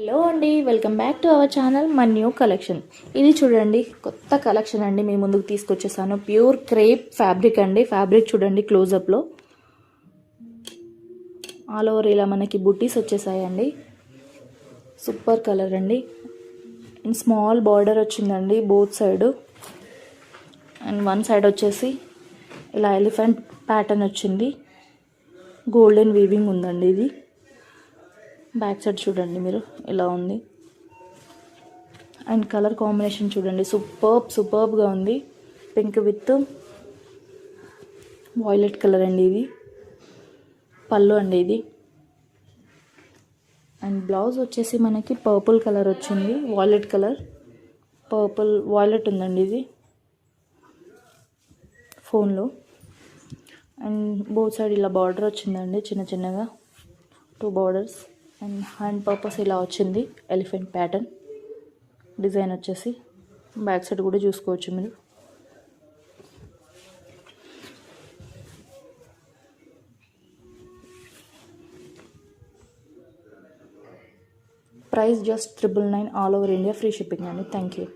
Hello అండి, welcome back to our channel మన new collection. ఇది చూడండి, కొత్త కలెక్షన్ అండి. మీ ముందుకు తీసుకొచ్చేసాను. ప్యూర్ క్రేప్ ఫ్యాబ్రిక్ అండి. ఫ్యాబ్రిక్ చూడండి క్లోజప్లో. ఆల్ ఓవర్ ఇలా మనకి బుట్టీస్ వచ్చేసాయండి. సూపర్ కలర్ అండి. అండ్ స్మాల్ బార్డర్ వచ్చిందండి both side. And one side వచ్చేసి ఇలా ఎలిఫెంట్ ప్యాటర్న్ వచ్చింది. గోల్డెన్ వీవింగ్ ఉందండి. ఇది బ్యాక్ సైడ్ చూడండి మీరు ఇలా ఉంది. అండ్ కలర్ కాంబినేషన్ చూడండి, సూపర్బ్గా ఉంది. పింక్ విత్ వాయిలెట్ కలర్ అండి. ఇది పళ్ళు అండి ఇది. అండ్ బ్లౌజ్ వచ్చేసి మనకి పర్పుల్ కలర్ వచ్చింది. వాయిలెట్ కలర్, పర్పుల్ వాయిలెట్ ఉందండి ఇది ఫోన్లో. అండ్ బోత్ సైడ్ ఇలా బార్డర్ వచ్చిందండి, చిన్నగా 2 బార్డర్స్. అండ్ హ్యాండ్ పర్పస్ ఇలా వచ్చింది. ఎలిఫెంట్ ప్యాటర్న్ డిజైన్ వచ్చేసి బ్యాక్ సైడ్ కూడా చూసుకోవచ్చు మీరు. Price just 999 all over India, free shipping అండి. Thank you.